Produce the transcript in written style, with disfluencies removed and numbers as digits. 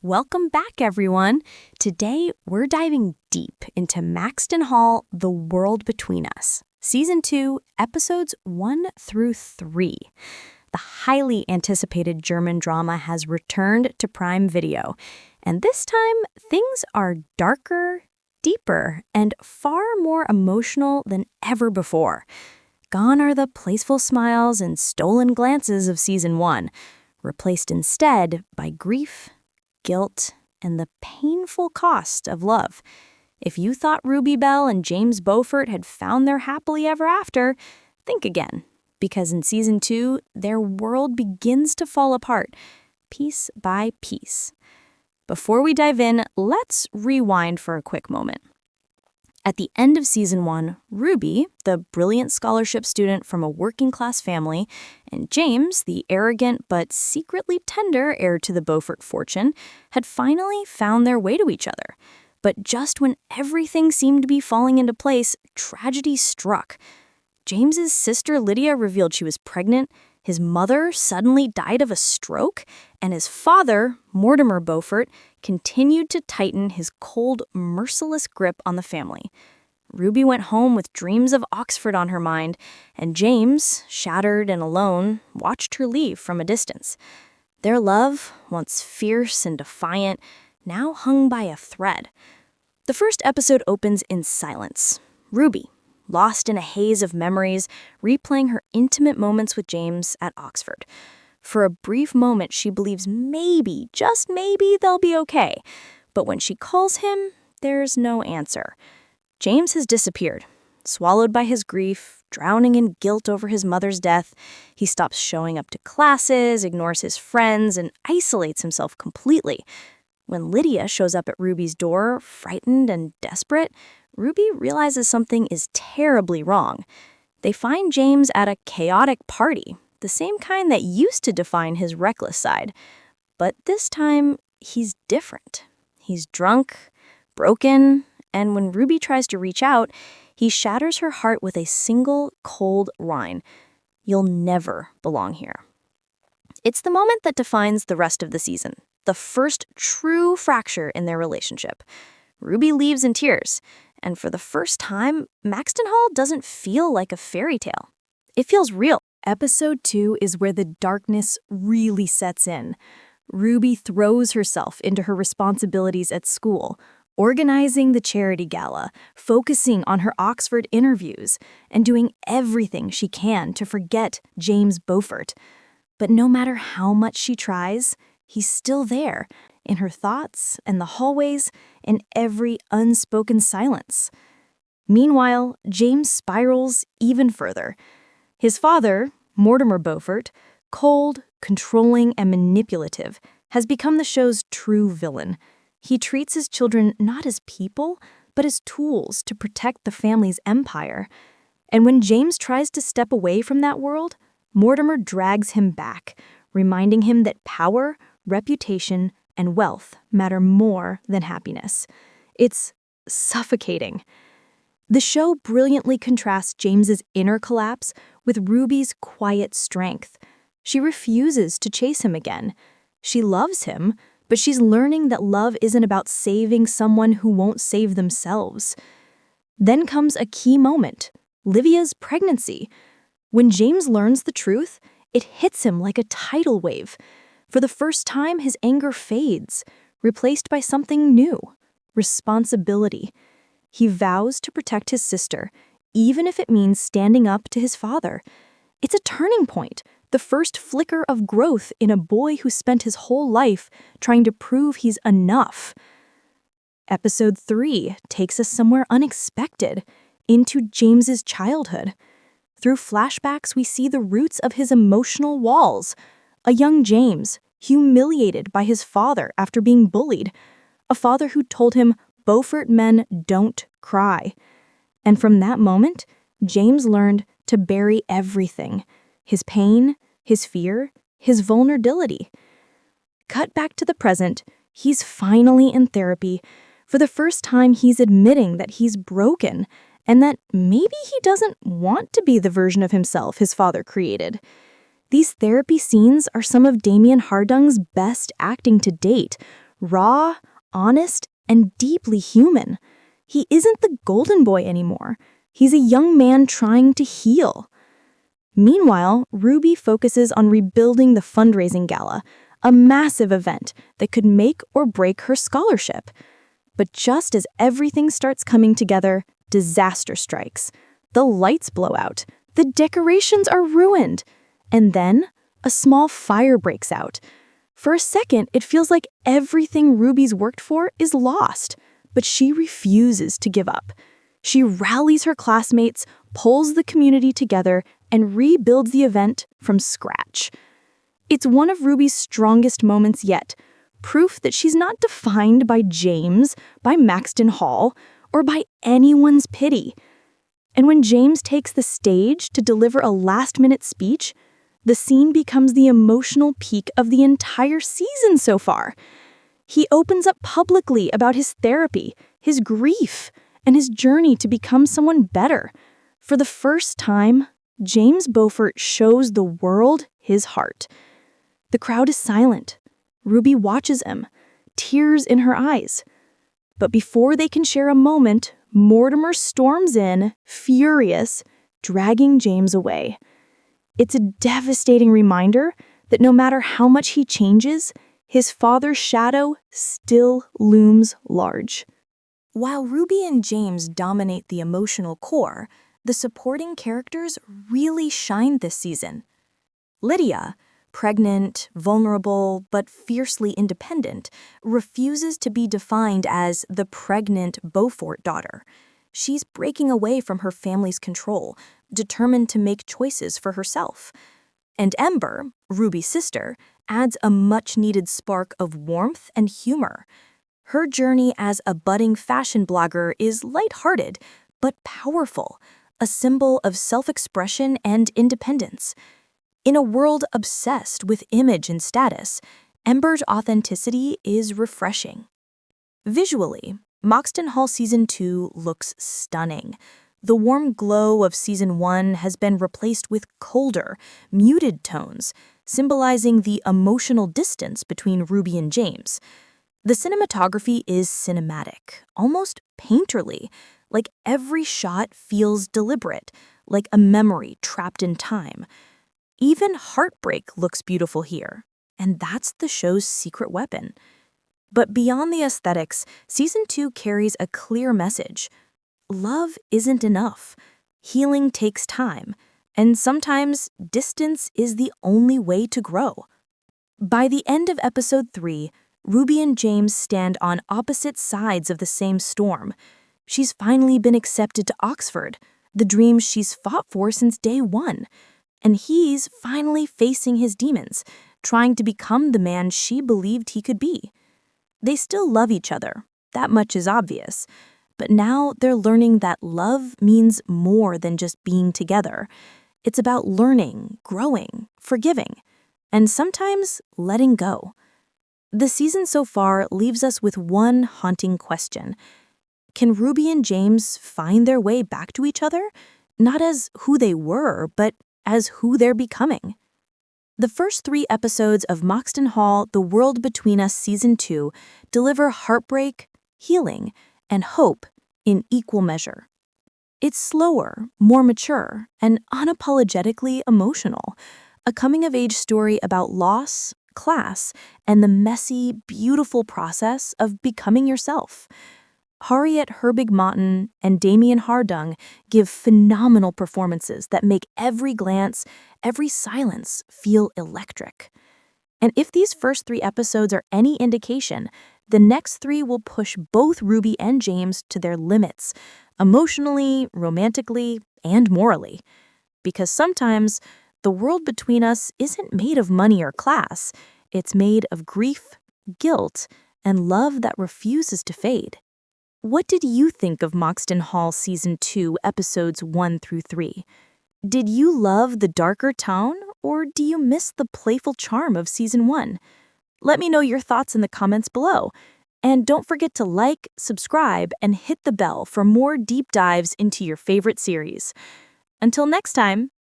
Welcome back, everyone. Today, we're diving deep into Maxton Hall, The World Between Us, Season 2, Episodes 1 through 3. The highly anticipated German drama has returned to Prime Video, and this time, things are darker, deeper, and far more emotional than ever before. Gone are the playful smiles and stolen glances of Season 1, replaced instead by grief, guilt, and the painful cost of love. If you thought Ruby Bell and James Beaufort had found their happily ever after, think again, because in Season 2, their world begins to fall apart, piece by piece. Before we dive in, let's rewind for a quick moment. At the end of Season 1, Ruby, the brilliant scholarship student from a working-class family, and James, the arrogant but secretly tender heir to the Beaufort fortune, had finally found their way to each other. But just when everything seemed to be falling into place, tragedy struck. James's sister Lydia revealed she was pregnant, his mother suddenly died of a stroke, and his father, Mortimer Beaufort, continued to tighten his cold, merciless grip on the family. Ruby went home with dreams of Oxford on her mind, and James, shattered and alone, watched her leave from a distance. Their love, once fierce and defiant, now hung by a thread. The first episode opens in silence. Ruby, lost in a haze of memories, replaying her intimate moments with James at Oxford. For a brief moment, she believes maybe, just maybe, they'll be okay. But when she calls him, there's no answer. James has disappeared, swallowed by his grief, drowning in guilt over his mother's death. He stops showing up to classes, ignores his friends, and isolates himself completely. When Lydia shows up at Ruby's door, frightened and desperate, Ruby realizes something is terribly wrong. They find James at a chaotic party, the same kind that used to define his reckless side. But this time, he's different. He's drunk, broken, and when Ruby tries to reach out, he shatters her heart with a single, cold line. "You'll never belong here." It's the moment that defines the rest of the season, the first true fracture in their relationship. Ruby leaves in tears, and for the first time, Maxton Hall doesn't feel like a fairy tale. It feels real. Episode 2 is where the darkness really sets in. Ruby throws herself into her responsibilities at school, organizing the charity gala, focusing on her Oxford interviews, and doing everything she can to forget James Beaufort. But no matter how much she tries, he's still there, in her thoughts and the hallways, in every unspoken silence. Meanwhile, James spirals even further. His father, Mortimer Beaufort, cold, controlling, and manipulative, has become the show's true villain. He treats his children not as people, but as tools to protect the family's empire. And when James tries to step away from that world, Mortimer drags him back, reminding him that power, reputation, and wealth matter more than happiness. It's suffocating. The show brilliantly contrasts James's inner collapse with Ruby's quiet strength. She refuses to chase him again. She loves him, but she's learning that love isn't about saving someone who won't save themselves. Then comes a key moment, Lydia's pregnancy. When James learns the truth, it hits him like a tidal wave. For the first time, his anger fades, replaced by something new, responsibility. He vows to protect his sister, even if it means standing up to his father. It's a turning point, the first flicker of growth in a boy who spent his whole life trying to prove he's enough. Episode 3 takes us somewhere unexpected, into James's childhood. Through flashbacks, we see the roots of his emotional walls. A young James, humiliated by his father after being bullied. A father who told him, "Beaufort men don't cry." And from that moment, James learned to bury everything. His pain, his fear, his vulnerability. Cut back to the present, he's finally in therapy. For the first time, he's admitting that he's broken and that maybe he doesn't want to be the version of himself his father created. These therapy scenes are some of Damien Hardung's best acting to date, raw, honest, and deeply human. He isn't the golden boy anymore. He's a young man trying to heal. Meanwhile, Ruby focuses on rebuilding the fundraising gala, a massive event that could make or break her scholarship. But just as everything starts coming together, disaster strikes. The lights blow out. The decorations are ruined. And then, a small fire breaks out. For a second, it feels like everything Ruby's worked for is lost. But she refuses to give up. She rallies her classmates, pulls the community together, and rebuilds the event from scratch. It's one of Ruby's strongest moments yet, proof that she's not defined by James, by Maxton Hall, or by anyone's pity. And when James takes the stage to deliver a last-minute speech, the scene becomes the emotional peak of the entire season so far. He opens up publicly about his therapy, his grief, and his journey to become someone better. For the first time, James Beaufort shows the world his heart. The crowd is silent. Ruby watches him, tears in her eyes. But before they can share a moment, Mortimer storms in, furious, dragging James away. It's a devastating reminder that no matter how much he changes, his father's shadow still looms large. While Ruby and James dominate the emotional core, the supporting characters really shine this season. Lydia, pregnant, vulnerable, but fiercely independent, refuses to be defined as the pregnant Beaufort daughter. She's breaking away from her family's control, determined to make choices for herself. And Ember, Ruby's sister, adds a much-needed spark of warmth and humor. Her journey as a budding fashion blogger is lighthearted, but powerful, a symbol of self-expression and independence. In a world obsessed with image and status, Ember's authenticity is refreshing. Visually, Maxton Hall Season 2 looks stunning. The warm glow of Season 1 has been replaced with colder, muted tones, symbolizing the emotional distance between Ruby and James. The cinematography is cinematic, almost painterly, like every shot feels deliberate, like a memory trapped in time. Even Heartbreak looks beautiful here, and that's the show's secret weapon. But beyond the aesthetics, Season 2 carries a clear message. Love isn't enough. Healing takes time, and sometimes distance is the only way to grow. By the end of Episode 3, Ruby and James stand on opposite sides of the same storm. She's finally been accepted to Oxford, the dream she's fought for since day one. And he's finally facing his demons, trying to become the man she believed he could be. They still love each other, that much is obvious. But now they're learning that love means more than just being together. It's about learning, growing, forgiving, and sometimes letting go. The season so far leaves us with one haunting question. Can Ruby and James find their way back to each other? Not as who they were, but as who they're becoming. The first 3 episodes of Maxton Hall, The World Between Us Season 2 deliver heartbreak, healing, and hope in equal measure. It's slower, more mature, and unapologetically emotional, a coming-of-age story about loss, class, and the messy, beautiful process of becoming yourself. Harriet Herbig-Motten and Damien Hardung give phenomenal performances that make every glance, every silence feel electric. And if these first 3 episodes are any indication, the next 3 will push both Ruby and James to their limits, emotionally, romantically, and morally. Because sometimes, the world between us isn't made of money or class. It's made of grief, guilt, and love that refuses to fade. What did you think of Maxton Hall Season 2, Episodes 1 through 3? Did you love the darker tone, or do you miss the playful charm of Season 1? Let me know your thoughts in the comments below. And don't forget to like, subscribe, and hit the bell for more deep dives into your favorite series. Until next time,